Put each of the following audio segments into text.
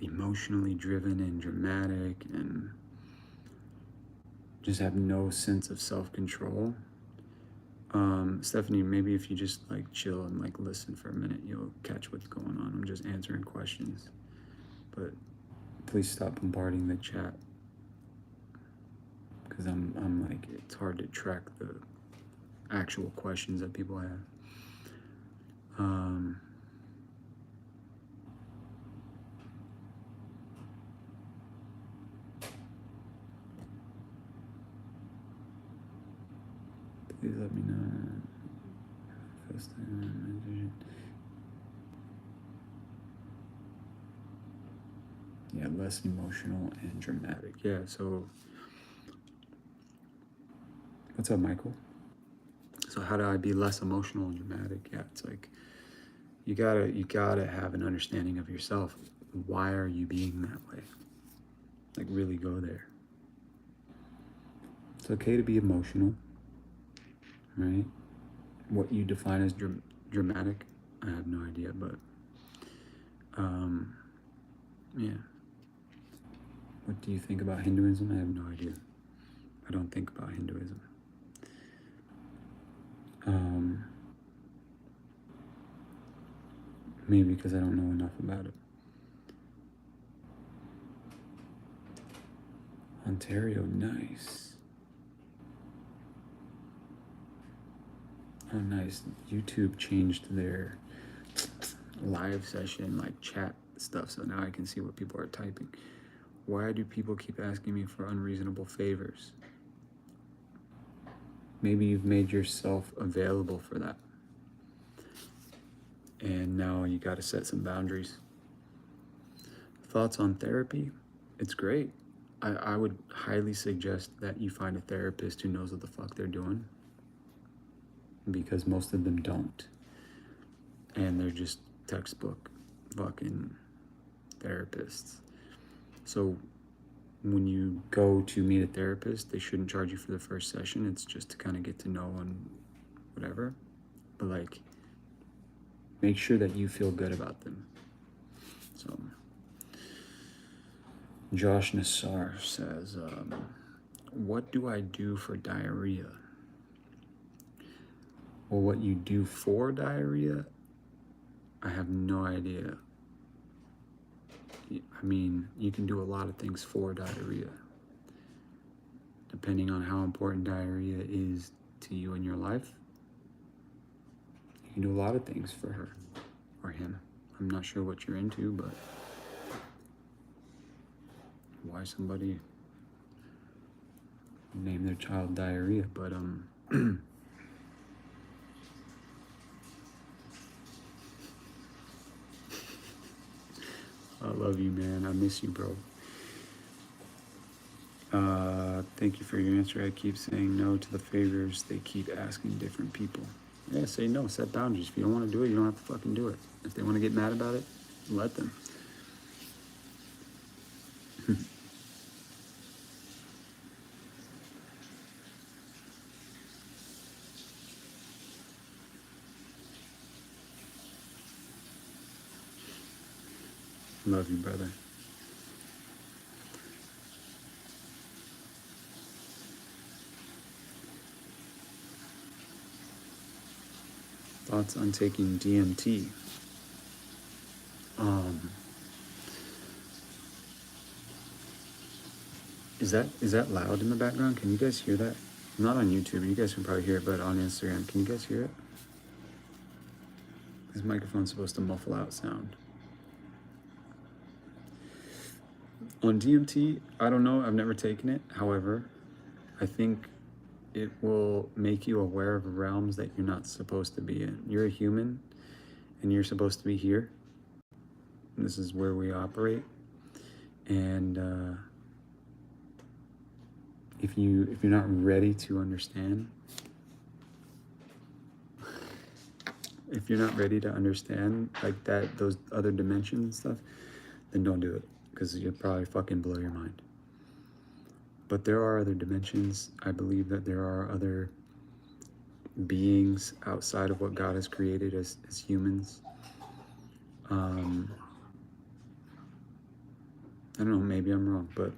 emotionally driven and dramatic and just have no sense of self-control. Stephanie, maybe if you just like chill and like listen for a minute, you'll catch what's going on. I'm just answering questions, but please stop bombarding the chat because I'm like, it's hard to track the actual questions that people have. Please let me know. First time. Yeah, less emotional and dramatic. Yeah, so what's up, Michael? So how do I be less emotional and dramatic? Yeah, it's like you gotta have an understanding of yourself. Why are you being that way? Like really go there. It's okay to be emotional, right? What you define as dramatic, I have no idea, but yeah. What do you think about Hinduism? I have no idea. I don't think about Hinduism. Maybe because I don't know enough about it. Ontario, nice. Oh, nice. YouTube changed their live session, like chat stuff, so now I can see what people are typing. Why do people keep asking me for unreasonable favors? Maybe you've made yourself available for that. And now you got to set some boundaries. Thoughts on therapy? It's great. I would highly suggest that you find a therapist who knows what the fuck they're doing, because most of them don't. And they're just textbook fucking therapists. So when you go to meet a therapist, they shouldn't charge you for the first session. It's just to kind of get to know and whatever. But like, make sure that you feel good about them. So Josh Nassar says, what do I do for diarrhea? Well, what you do for diarrhea, I have no idea. I mean, you can do a lot of things for diarrhea, depending on how important diarrhea is to you in your life. You can do a lot of things for her or him. I'm not sure what you're into, but why somebody name their child diarrhea, but I love you, man. I miss you, bro. Thank you for your answer. I keep saying no to the favors they keep asking different people. Yeah, say no, set boundaries. If you don't want to do it, you don't have to fucking do it. If they want to get mad about it, let them. Love you, brother. Thoughts on taking DMT? Is that loud in the background? Can you guys hear that? Not on YouTube. You guys can probably hear it, but on Instagram, can you guys hear it? This microphone's supposed to muffle out sound. On DMT, I don't know. I've never taken it. However, I think it will make you aware of realms that you're not supposed to be in. You're a human, and you're supposed to be here. And this is where we operate. And if you're not ready to understand, if you're not ready to understand like that, those other dimensions and stuff, then don't do it, because you'll probably fucking blow your mind. But there are other dimensions. I believe that there are other beings outside of what God has created as humans. don't know, maybe I'm wrong, but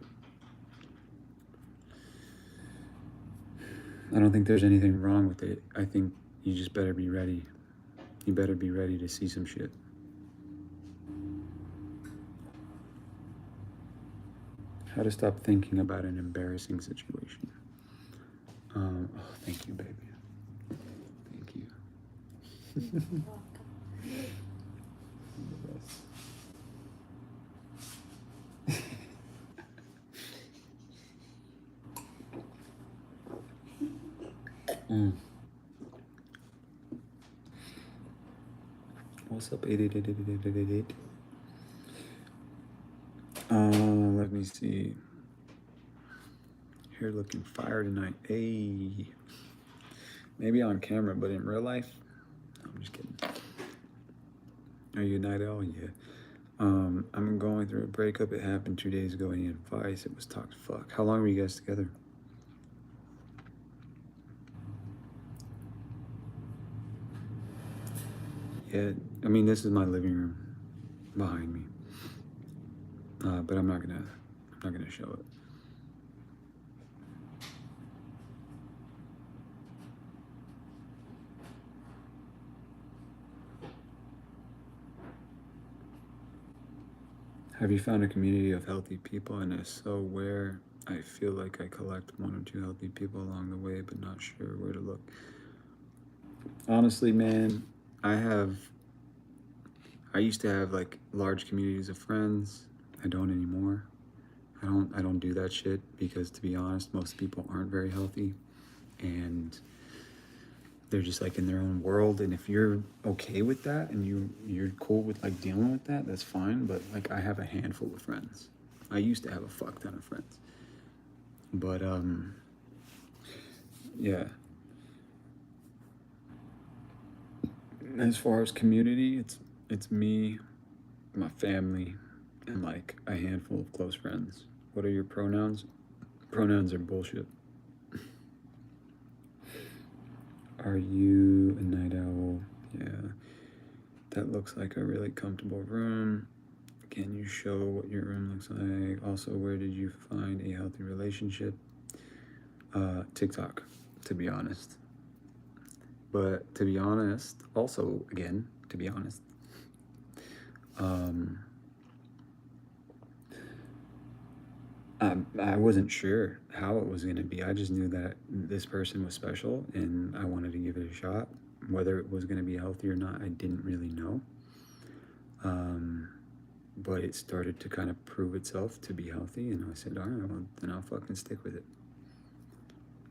I don't think there's anything wrong with it. I think you just better be ready. You better be ready to see some shit. How to stop thinking about an embarrassing situation. Oh, thank you, baby. Thank you. What's up, 8888888? Let me see. Hair looking fire tonight. Hey. Maybe on camera, but in real life, I'm just kidding. Are you a night owl? Yeah. I'm going through a breakup. It happened 2 days ago. Any advice? It was toxic. Fuck. How long were you guys together? Yeah. I mean, this is my living room behind me. But I'm not gonna show it. Have you found a community of healthy people? And if so, where? I feel like I collect 1 or 2 healthy people along the way, but not sure where to look. Honestly, man, I used to have like large communities of friends. I don't anymore. I don't do that shit because, to be honest, most people aren't very healthy, and they're just like in their own world. And if you're okay with that and you're cool with like dealing with that, that's fine. But like, I have a handful of friends. I used to have a fuck ton of friends, but yeah. As far as community, it's me, my family, and like a handful of close friends. What are your pronouns? Pronouns are bullshit. Are you a night owl? Yeah. That looks like a really comfortable room. Can you show what your room looks like? Also, where did you find a healthy relationship? TikTok, to be honest. But to be honest, also, again, to be honest, I wasn't sure how it was going to be. I just knew that this person was special and I wanted to give it a shot. Whether it was going to be healthy or not, I didn't really know. But it started to kind of prove itself to be healthy, and I said, all right, well, then I'll fucking stick with it.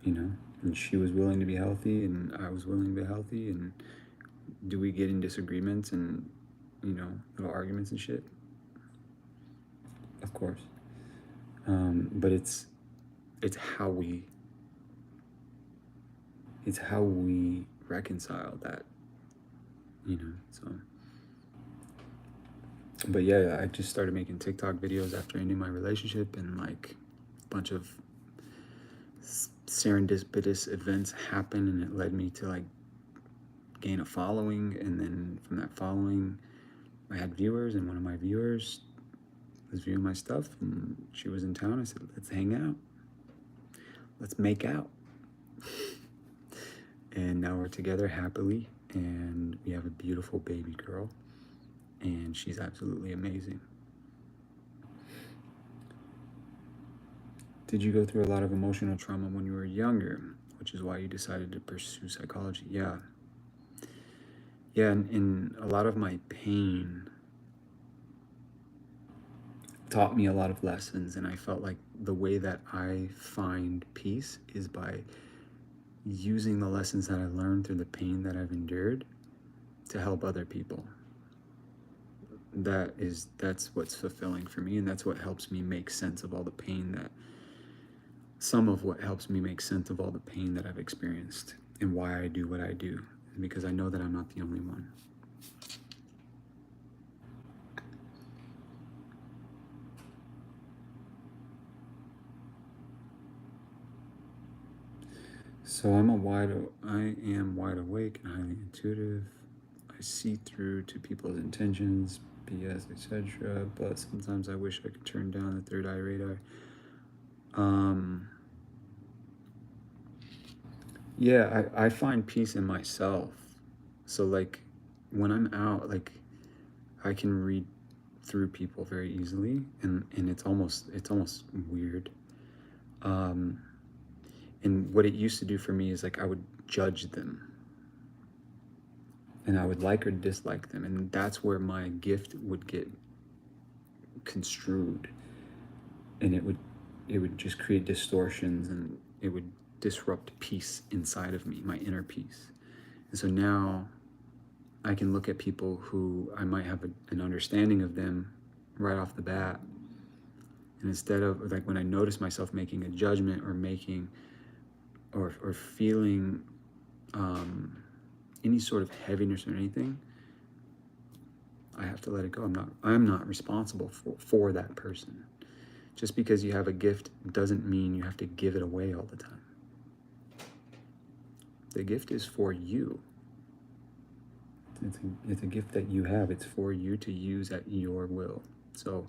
You know? And she was willing to be healthy, and I was willing to be healthy, and do we get in disagreements and, you know, little arguments and shit? Of course. But it's how we reconcile that, you know. So, but yeah, I just started making TikTok videos after ending my relationship, and like a bunch of serendipitous events happened, and it led me to like gain a following. And then from that following, I had viewers, and one of my viewers was viewing my stuff, and she was in town. I said, let's hang out, let's make out. And now we're together happily, and we have a beautiful baby girl, and she's absolutely amazing. Did you go through a lot of emotional trauma when you were younger, which is why you decided to pursue psychology? Yeah. Yeah, and a lot of my pain taught me a lot of lessons, and I felt like the way that I find peace is by using the lessons that I learned through the pain that I've endured to help other people. That's what's fulfilling for me, and that's what helps me make sense of all the pain that some of what helps me make sense of all the pain that I've experienced and why I do what I do, because I know that I'm not the only one. So I am wide awake and highly intuitive. I see through to people's intentions, BS, etc. But sometimes I wish I could turn down the third eye radar. Yeah, I find peace in myself. So like when I'm out, like I can read through people very easily, and it's almost weird. Um, and what it used to do for me is like I would judge them, and I would like or dislike them, and that's where my gift would get construed, and it would just create distortions, and it would disrupt peace inside of me, my inner peace. And so now I can look at people who I might have an understanding of them right off the bat, and instead of like when I notice myself making a judgment or making or feeling any sort of heaviness or anything, I have to let it go. I'm not responsible for that person. Just because you have a gift doesn't mean you have to give it away all the time. The gift is for you. It's a gift that you have. It's for you to use at your will. So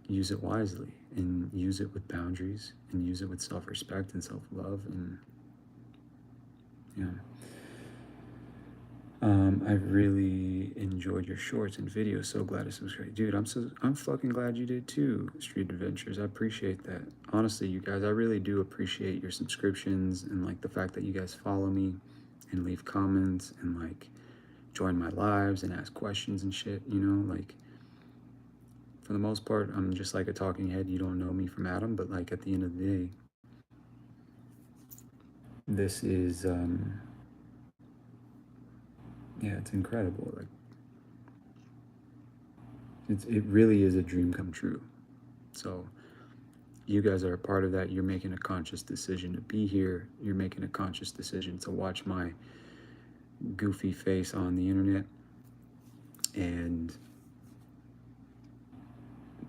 use it wisely, and use it with boundaries, and use it with self-respect and self-love. And yeah. I really enjoyed your shorts and videos. So glad to subscribe, dude. I'm fucking glad you did too. Street Adventures, I appreciate that. Honestly, you guys, I really do appreciate your subscriptions, and like the fact that you guys follow me and leave comments and like join my lives and ask questions and shit. Like for the most part, I'm just like a talking head. You don't know me from Adam, but like at the end of the day, this is yeah, it's incredible. Like it really is a dream come true. So you guys are a part of that. You're making a conscious decision to be here. You're making a conscious decision to watch my goofy face on the internet. And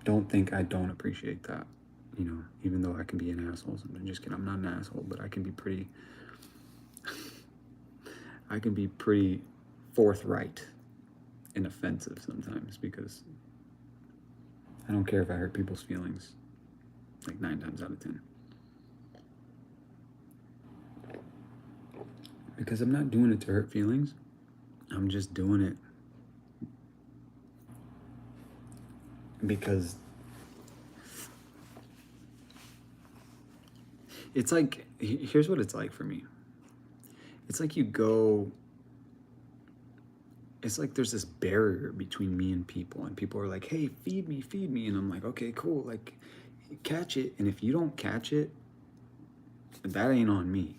don't think I don't appreciate that. Even though I can be an asshole sometimes. Just kidding, I'm not an asshole, but I can be pretty forthright and offensive sometimes, because I don't care if I hurt people's feelings, like 9 times out of 10. Because I'm not doing it to hurt feelings. I'm just doing it because it's like, here's what it's like for me. It's like it's like there's this barrier between me and people are like, hey, feed me. And I'm like, okay, cool. Like, catch it. And if you don't catch it, that ain't on me.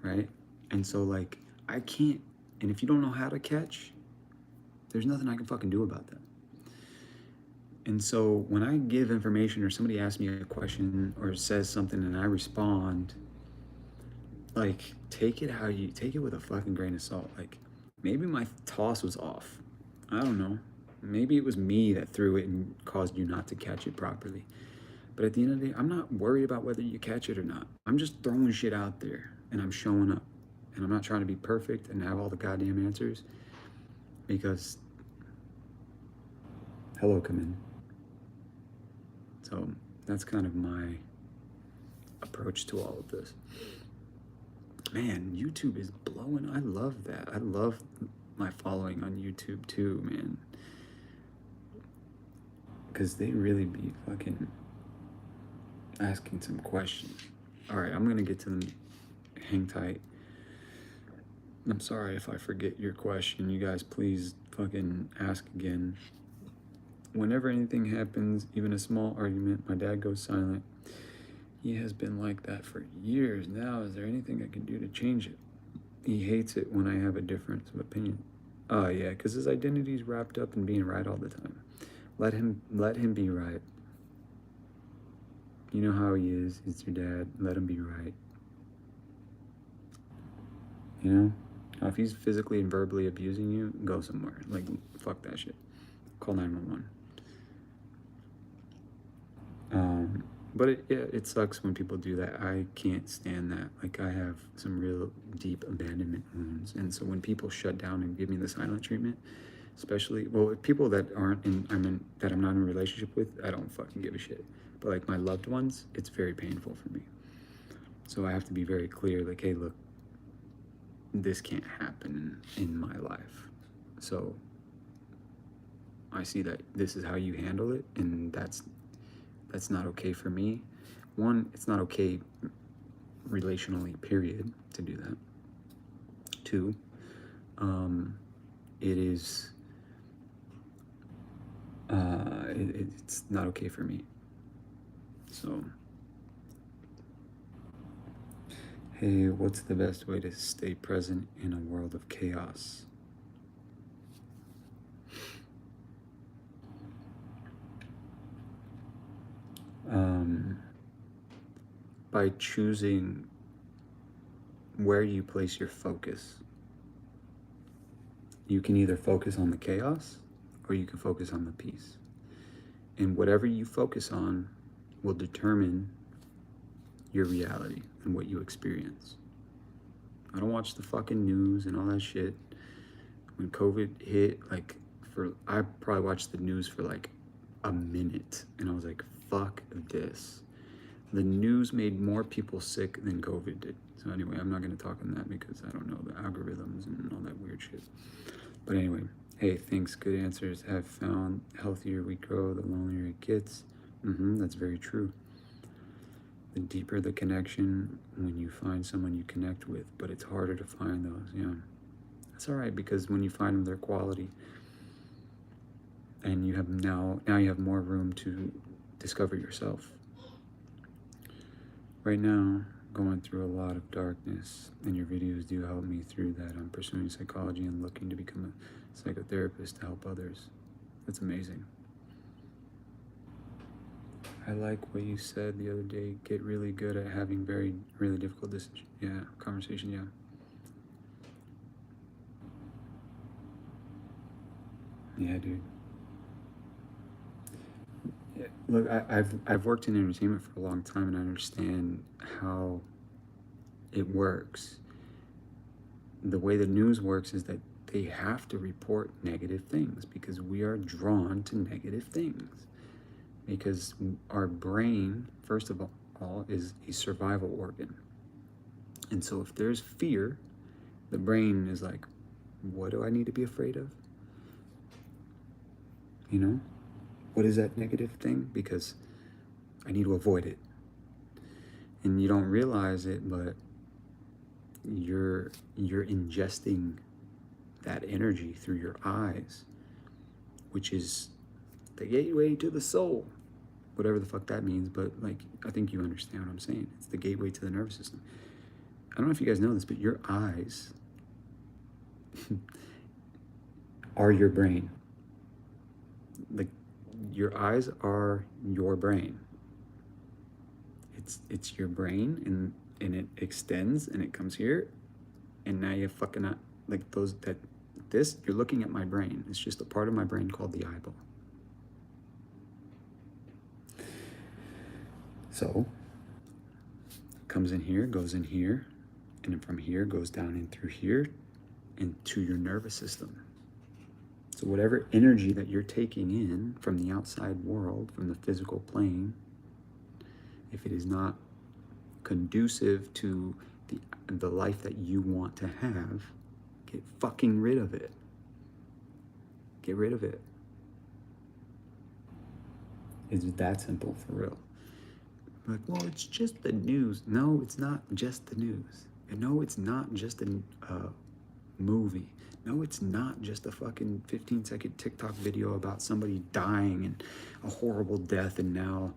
Right? And so like, I can't, and if you don't know how to catch, there's nothing I can fucking do about that. And so when I give information, or somebody asks me a question or says something and I respond, like, take it with a fucking grain of salt. Like, maybe my toss was off. I don't know. Maybe it was me that threw it and caused you not to catch it properly. But at the end of the day, I'm not worried about whether you catch it or not. I'm just throwing shit out there, and I'm showing up. And I'm not trying to be perfect and have all the goddamn answers, because hello, come in. So that's kind of my approach to all of this. Man, YouTube is blowing. I love that. I love my following on YouTube too, man. Because they really be fucking asking some questions. All right, I'm going to get to them. Hang tight. I'm sorry if I forget your question. You guys, please fucking ask again. Whenever anything happens, even a small argument, my dad goes silent. He has been like that for years now. Is there anything I can do to change it? He hates it when I have a difference of opinion. Oh yeah, because his identity is wrapped up in being right all the time. Let him be right. You know how he is. It's your dad. Let him be right. Now, if he's physically and verbally abusing you, go somewhere. Like, fuck that shit. Call 911. But it sucks when people do that. I can't stand that. Like, I have some real deep abandonment wounds. And so when people shut down and give me the silent treatment, Especially, well, with people that aren't in, that I'm not in a relationship with, I don't fucking give a shit. But like my loved ones, it's very painful for me. So I have to be very clear, like, hey, look, this can't happen in my life. So I see that this is how you handle it, and that's not okay for me. One, it's not okay relationally, period, to do that. Two, it is it's not okay for me. So, hey, what's the best way to stay present in a world of chaos? By choosing where you place your focus. You can either focus on the chaos or you can focus on the peace. And whatever you focus on will determine your reality and what you experience. I don't watch the fucking news and all that shit. When COVID hit, like, I probably watched the news for like a minute and I was like, fuck this. The news made more people sick than COVID did. So anyway, I'm not going to talk on that because I don't know the algorithms and all that weird shit. But anyway, hey, thanks. Good answers. Have found healthier we grow, the lonelier it gets. That's very true. The deeper the connection when you find someone you connect with, but it's harder to find those. Yeah, that's all right, because when you find them, they're quality, and you have now you have more room to discover yourself. Right now, going through a lot of darkness, and your videos do help me through that. I'm pursuing psychology and looking to become a psychotherapist to help others. That's amazing. I like what you said the other day. Get really good at having really difficult conversation. Yeah. Yeah, dude. Yeah, look, I've worked in entertainment for a long time, and I understand how it works. The way the news works is that they have to report negative things because we are drawn to negative things. Because our brain, first of all, is a survival organ. And so if there's fear, the brain is like, what do I need to be afraid of? You know? What is that negative thing? Because I need to avoid it. And you don't realize it, but you're ingesting that energy through your eyes, which is the gateway to the soul. Whatever the fuck that means, but like, I think you understand what I'm saying. It's the gateway to the nervous system. I don't know if you guys know this, but your eyes are your brain. Like, your eyes are your brain. It's your brain, and it extends and it comes here, and now you fucking not like this. You're looking at my brain. It's just a part of my brain called the eyeball. So it comes in here, goes in here, and then from here goes down in through here into your nervous system. So whatever energy that you're taking in from the outside world, from the physical plane, if it is not conducive to the life that you want to have, get fucking rid of it. Get rid of it. It's that simple, for real. Like, well, it's just the news. No, it's not just the news. And no, it's not just a movie. No, it's not just a fucking 15-second TikTok video about somebody dying and a horrible death, and now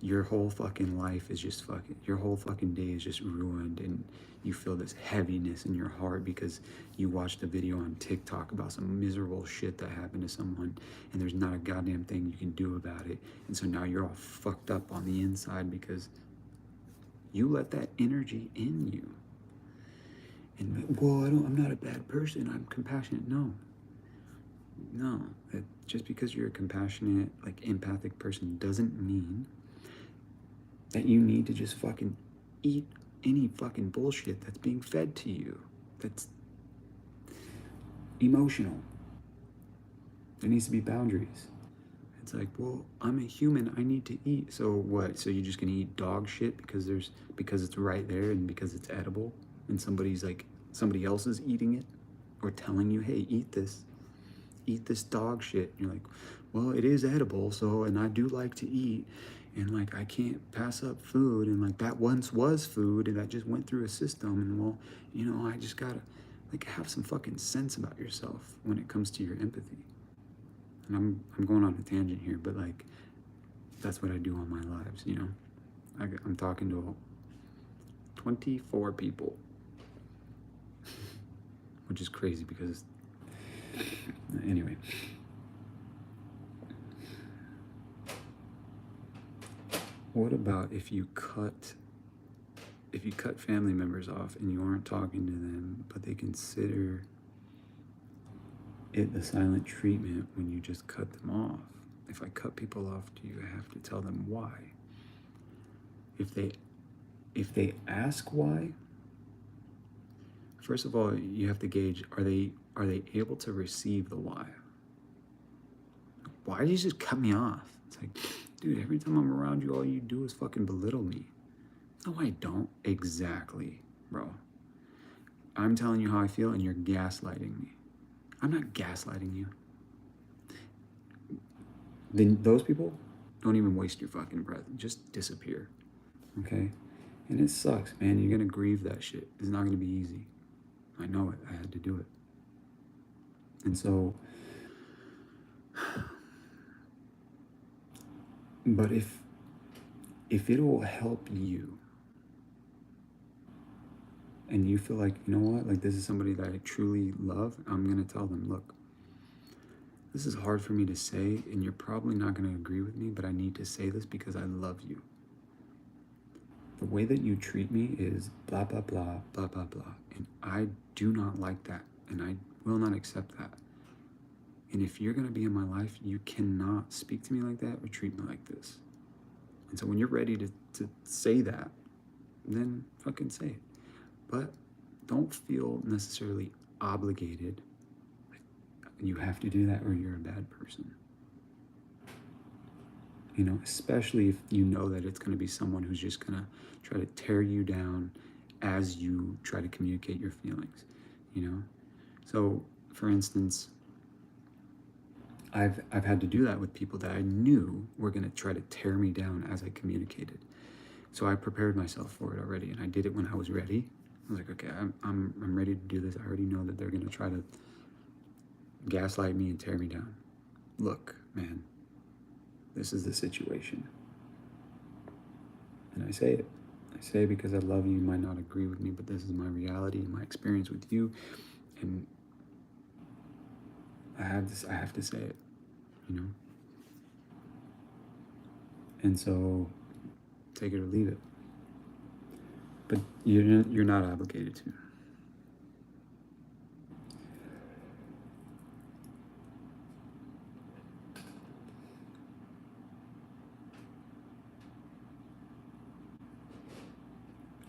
your whole fucking life is just your whole fucking day is just ruined, and you feel this heaviness in your heart because you watched a video on TikTok about some miserable shit that happened to someone, and there's not a goddamn thing you can do about it. And so now you're all fucked up on the inside because you let that energy in you. And, well, I'm not a bad person, I'm compassionate. No, just because you're a compassionate, like, empathic person doesn't mean that you need to just fucking eat any fucking bullshit that's being fed to you. That's emotional. There needs to be boundaries. It's like, well, I'm a human. I need to eat. So what? So you're just gonna eat dog shit because it's right there and because it's edible, and somebody else is eating it, or telling you, hey, eat this dog shit. And you're like, well, it is edible, so, and I do like to eat, and like I can't pass up food, and like that once was food, and that just went through a system, and well, I just gotta like have some fucking sense about yourself when it comes to your empathy. And I'm going on a tangent here, but like that's what I do on my lives. I'm talking to 24 people, which is crazy because anyway. What about if you cut family members off and you aren't talking to them, but they consider it the silent treatment when you just cut them off? If I cut people off, do you have to tell them why? If they ask why, first of all, you have to gauge, are they able to receive the why? Why did you just cut me off? It's like, dude, every time I'm around you, all you do is fucking belittle me. No, I don't. Exactly, bro. I'm telling you how I feel and you're gaslighting me. I'm not gaslighting you. Then those people, don't even waste your fucking breath. Just disappear, okay? And it sucks, man. You're gonna grieve that shit. It's not gonna be easy. I know it. I had to do it. And so, but if it will help you, and you feel like, you know what, like this is somebody that I truly love, I'm gonna tell them, look, this is hard for me to say, and you're probably not gonna agree with me, but I need to say this because I love you. The way that you treat me is blah, blah, blah, blah, blah, blah. And I do not like that, and I will not accept that. And if you're gonna be in my life, you cannot speak to me like that or treat me like this. And so when you're ready to say that, then fucking say it. But don't feel necessarily obligated. You have to do that or you're a bad person. Especially if you know that it's going to be someone who's just going to try to tear you down as you try to communicate your feelings, So, for instance, I've had to do that with people that I knew were going to try to tear me down as I communicated. So I prepared myself for it already, and I did it when I was ready. I was like, okay, I'm ready to do this. I already know that they're going to try to gaslight me and tear me down. Look, man, this is the situation. And I say it. I say it because I love you. You might not agree with me, but this is my reality and my experience with you. And I have to say it, And so take it or leave it. But you're not obligated to.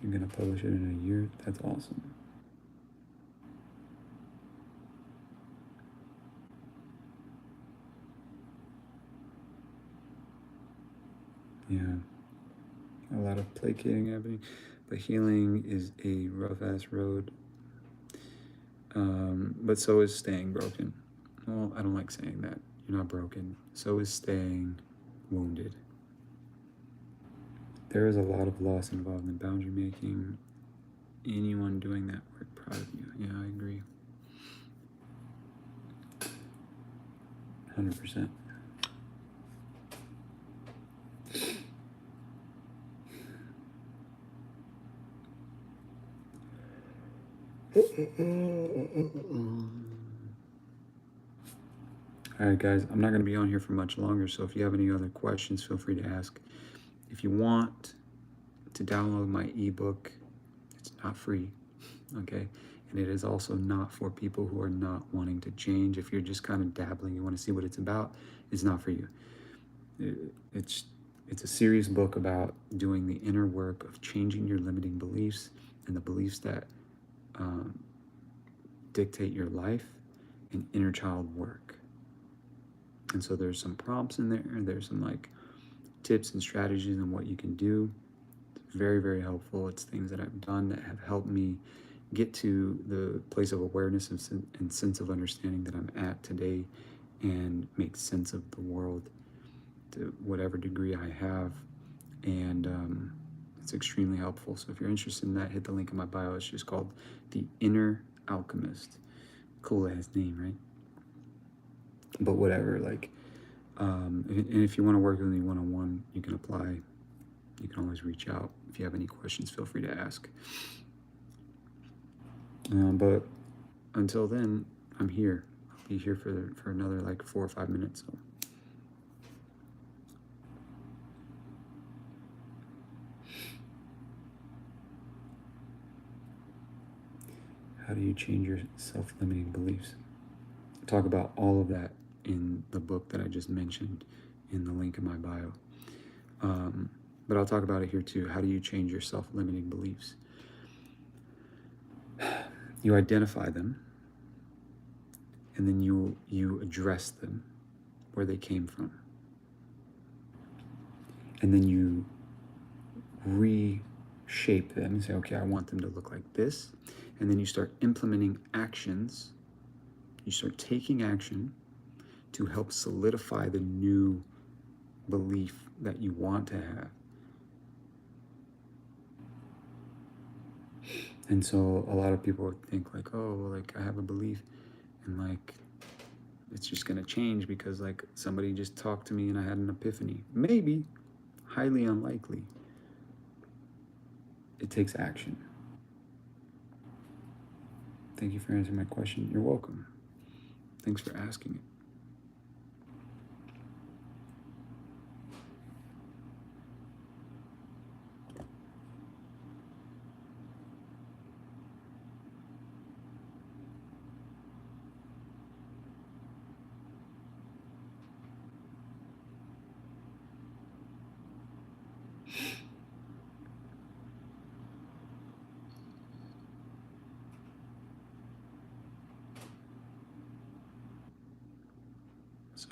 You're gonna publish it in a year? That's awesome. Yeah. A lot of placating happening, but healing is a rough ass road. But so is staying broken. Well, I don't like saying that. You're not broken. So is staying wounded. There is a lot of loss involved in boundary making. Anyone doing that work, proud of you. Yeah, I agree. 100%. All right, guys, I'm not going to be on here for much longer, so if you have any other questions, feel free to ask. If you want to download my ebook, it's not free, okay? And it is also not for people who are not wanting to change. If you're just kind of dabbling, you want to see what it's about, it's not for you. It's a serious book about doing the inner work of changing your limiting beliefs and the beliefs that dictate your life and inner child work. And so there's some prompts in there, and there's some like tips and strategies on what you can do. It's very, very helpful. It's things that I've done that have helped me get to the place of awareness and sense of understanding that I'm at today, and make sense of the world to whatever degree I have. And it's extremely helpful. So if you're interested in that, hit the link in my bio. It's just called The Inner Alchemist. Cool ass name, right? But whatever, like, and if you want to work with me one-on-one, you can apply. You can always reach out. If you have any questions, feel free to ask. But until then, I'm here. I'll be here for another like 4 or 5 minutes. So. How do you change your self-limiting beliefs? I talk about all of that in the book that I just mentioned in the link in my bio. But I'll talk about it here too. How do you change your self-limiting beliefs? You identify them, and then you address them where they came from. And then you reshape them and say, okay, I want them to look like this. And then you start implementing actions. You start taking action to help solidify the new belief that you want to have. And so a lot of people would think like, oh, well, like I have a belief and like it's just gonna change because like somebody just talked to me and I had an epiphany. Maybe, highly unlikely. It takes action. Thank you for answering my question. You're welcome. Thanks for asking it.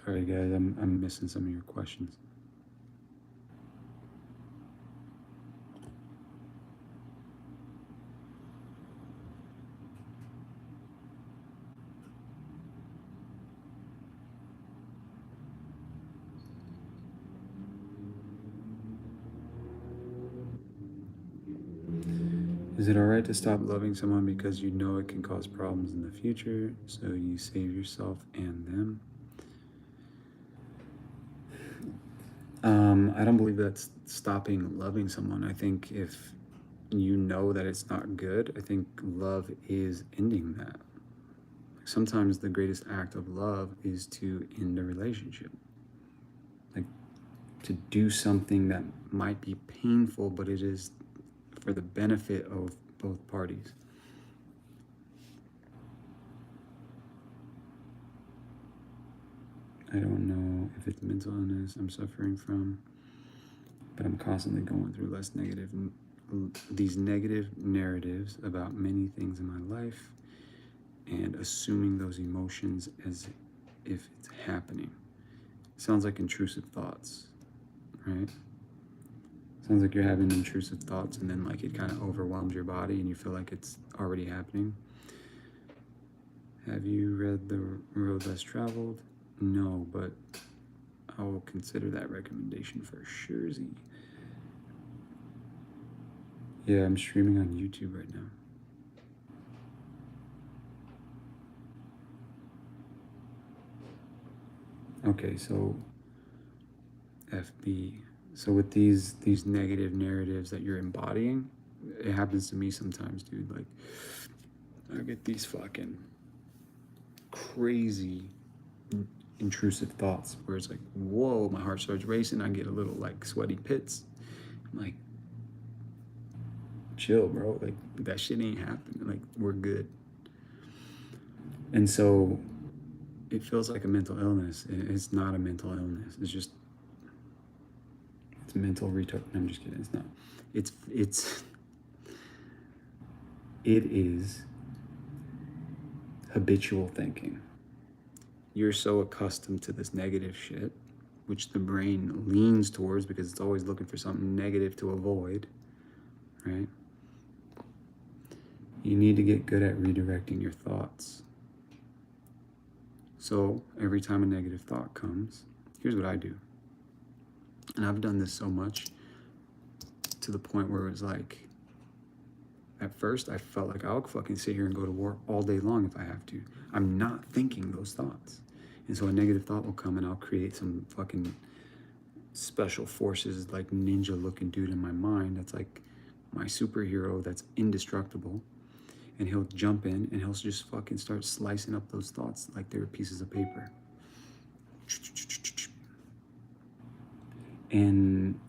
Sorry guys, I'm missing some of your questions. Is it alright to stop loving someone because you know it can cause problems in the future, so you save yourself and them? I don't believe that's stopping loving someone. I think if you know that it's not good, I think love is ending that. Sometimes the greatest act of love is to end a relationship. Like to do something that might be painful, but it is for the benefit of both parties. I don't know if it's mental illness I'm suffering from, but I'm constantly going through these negative narratives about many things in my life and assuming those emotions as if it's happening. Sounds like intrusive thoughts, right? Sounds like you're having intrusive thoughts and then like it kind of overwhelms your body and you feel like it's already happening. Have you read The Road Less Traveled? No, but I will consider that recommendation for sure. Yeah, I'm streaming on YouTube right now. Okay, so FB. So with these negative narratives that you're embodying, it happens to me sometimes, dude. Like I get these fucking crazy intrusive thoughts where it's like, whoa, my heart starts racing. I get a little like sweaty pits. I'm like, chill, bro. Like that shit ain't happening. Like we're good. And so it feels like a mental illness. It's not a mental illness. It's mental retard. No, I'm just kidding. It's not. It is habitual thinking. you're so accustomed to this negative shit, which the brain leans towards because it's always looking for something negative to avoid, right? You need to get good at redirecting your thoughts. So every time a negative thought comes, here's what I do. And I've done this so much to the point where it was like, at first I felt like I'll fucking sit here and go to war all day long if I have to. I'm not thinking those thoughts. And so a negative thought will come and I'll create some fucking special forces, like ninja looking dude in my mind that's like my superhero that's indestructible. And he'll jump in and he'll just fucking start slicing up those thoughts like they were pieces of paper. And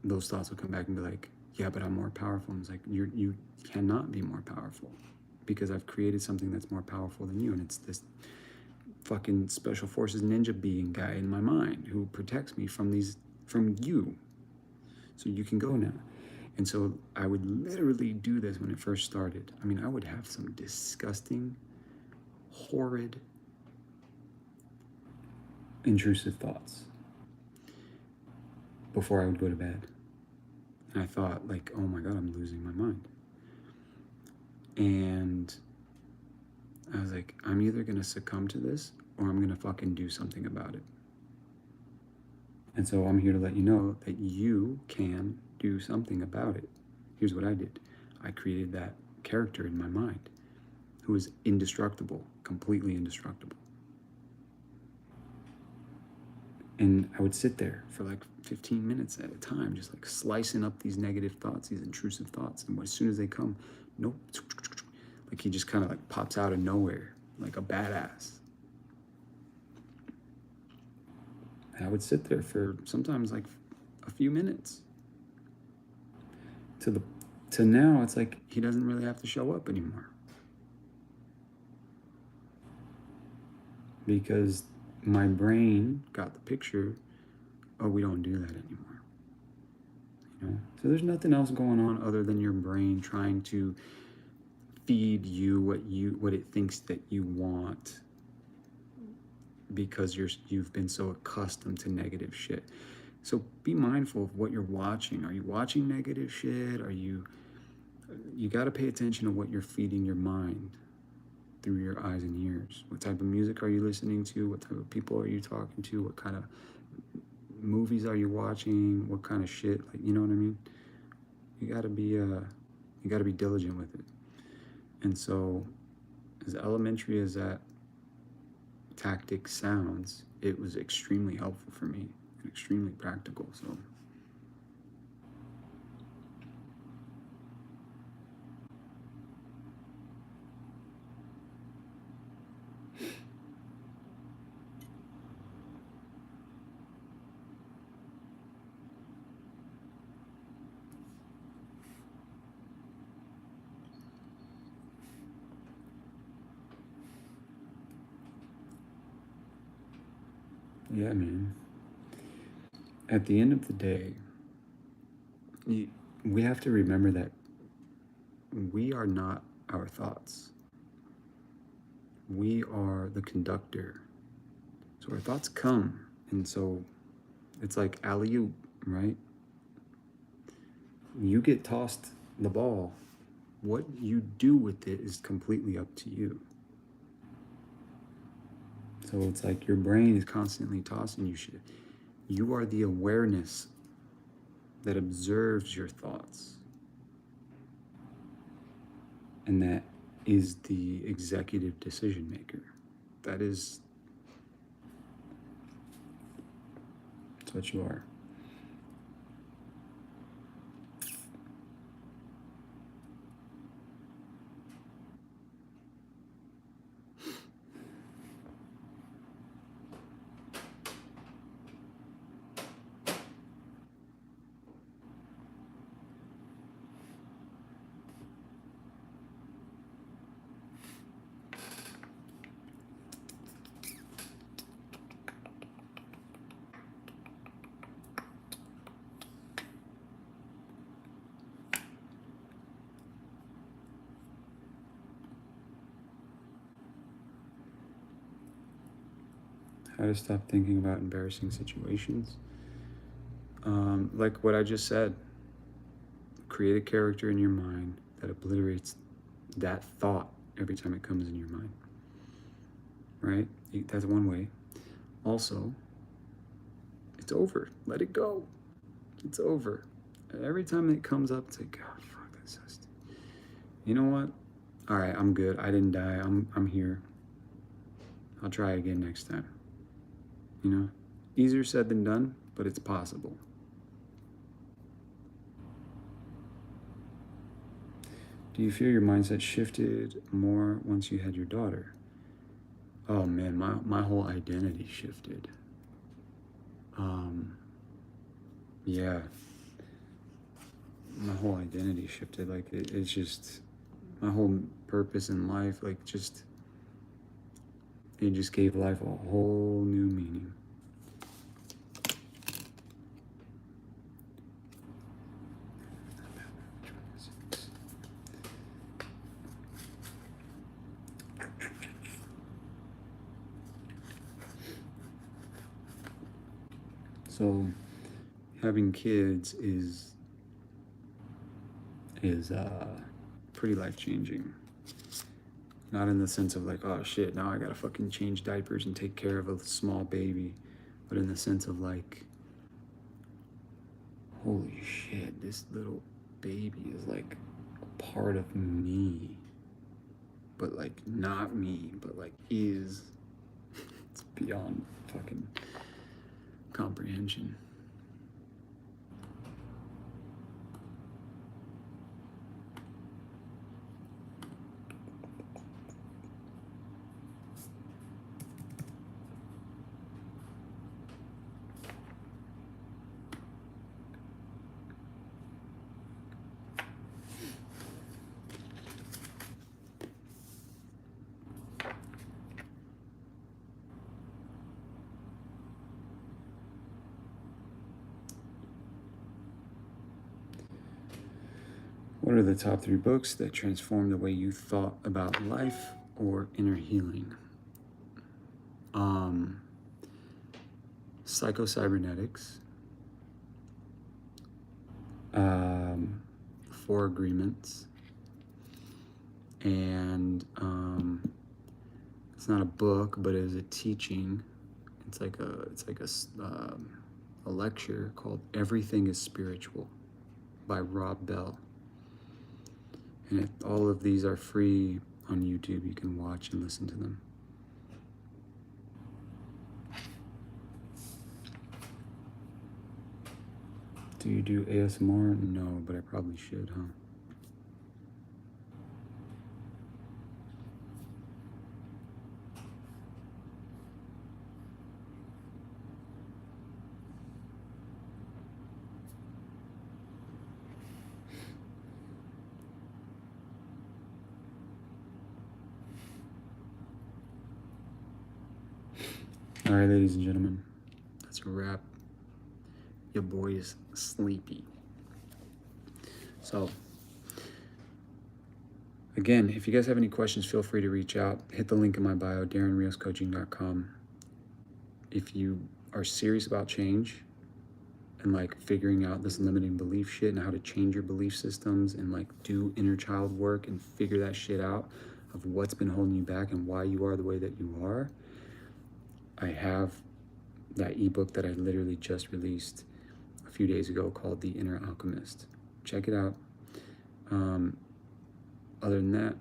those thoughts will come back and be like, yeah, but I'm more powerful. And it's like, you cannot be more powerful because I've created something that's more powerful than you. And it's this fucking special forces ninja being guy in my mind who protects me from you. So you can go now. And so I would literally do this when it first started. I mean, I would have some disgusting, horrid, intrusive thoughts before I would go to bed. And I thought, like, oh my God, I'm losing my mind. And I was like, I'm either gonna succumb to this or I'm gonna fucking do something about it. And so I'm here to let you know that you can do something about it. Here's what I did. I created that character in my mind who is indestructible, completely indestructible. And I would sit there for like 15 minutes at a time, just like slicing up these negative thoughts, these intrusive thoughts. And as soon as they come, nope, like he just kind of like pops out of nowhere, like a badass. And I would sit there for sometimes like a few minutes. To now, it's like he doesn't really have to show up anymore. Because my brain got the picture, oh, we don't do that anymore. You know? So there's nothing else going on other than your brain trying to feed you what it thinks that you want because you've been so accustomed to negative shit. So be mindful of what you're watching. Are you watching negative shit? You got to pay attention to what you're feeding your mind through your eyes and ears. What type of music are you listening to? What type of people are you talking to? What kind of movies are you watching? What kind of shit? Like, you know what I mean? You got to be diligent with it. And so, as elementary as that tactic sounds, it was extremely helpful for me and extremely practical. So. Yeah, man. At the end of the day, we have to remember that we are not our thoughts. We are the conductor. So our thoughts come, and so it's like alley-oop, right? You get tossed the ball. What you do with it is completely up to you. So it's like your brain is constantly tossing you shit. You are the awareness that observes your thoughts. And that is the executive decision maker. That's what you are. How to stop thinking about embarrassing situations. Like what I just said, create a character in your mind that obliterates that thought every time it comes in your mind. Right? That's one way. Also, it's over. Let it go. It's over. Every time it comes up, it's like, God, fuck, that's so stupid. You know what? All right, I'm good. I didn't die. I'm here. I'll try again next time. You know? Easier said than done, but it's possible. Do you feel your mindset shifted more once you had your daughter? Oh man, my whole identity shifted. Yeah, my whole identity shifted. Like it's just my whole purpose in life. Like it just gave life a whole new meaning. So having kids is pretty life-changing. Not in the sense of like, oh shit, now I gotta fucking change diapers and take care of a small baby, but in the sense of like, holy shit, this little baby is like a part of me, but like not me, but like is. It's beyond fucking comprehension. What are the top 3 books that transformed the way you thought about life or inner healing? Psycho-Cybernetics, 4 Agreements, and it's not a book, but it is a teaching. It's like a lecture called "Everything is Spiritual" by Rob Bell. And all of these are free on YouTube. You can watch and listen to them. Do you do ASMR? No, but I probably should, huh? All right, ladies and gentlemen, that's a wrap. Your boy is sleepy. So, again, if you guys have any questions, feel free to reach out. Hit the link in my bio, DarinRiosCoaching.com. If you are serious about change and like figuring out this limiting belief shit and how to change your belief systems and like do inner child work and figure that shit out of what's been holding you back and why you are the way that you are, I have that ebook that I literally just released a few days ago called The Inner Alchemist. Check it out. Other than that,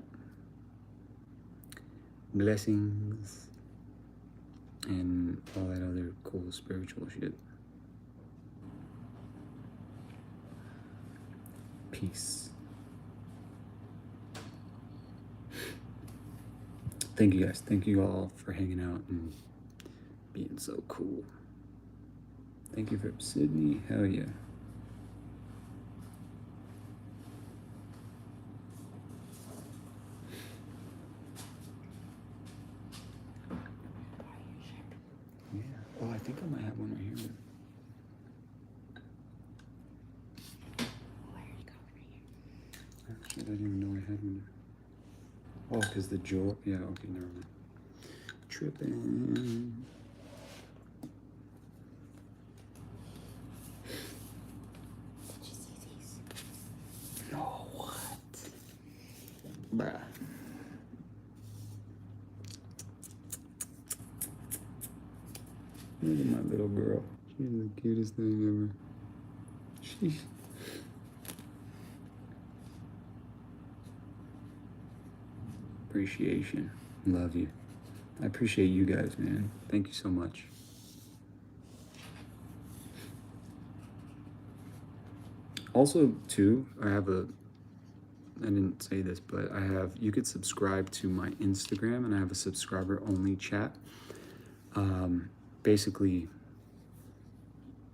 blessings and all that other cool spiritual shit. Peace. Thank you guys. Thank you all for hanging out and being so cool. Thank you for Sydney. Hell yeah. Yeah. Oh, I think I might have one right here. Shit, I didn't even know I had one. Oh, because the jaw. Yeah, okay, never mind. Tripping. Bruh. Look at my little girl. She's the cutest thing ever. Sheesh. Appreciation. Love you. I appreciate you guys, man. Thank you so much. Also, too, I didn't say this, but you could subscribe to my Instagram, and I have a subscriber only chat. Basically,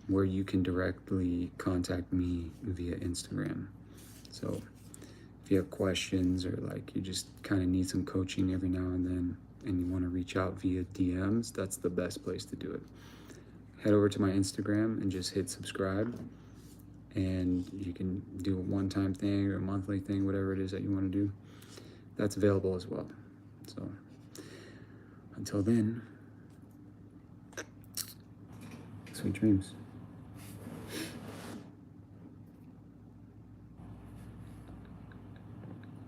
where you can directly contact me via Instagram. So if you have questions, or like you just kind of need some coaching every now and then, and you want to reach out via DMs, that's the best place to do it. Head over to my Instagram and just hit subscribe, and you can do a one-time thing or a monthly thing, whatever it is that you want to do. That's available as well. So until then, sweet dreams.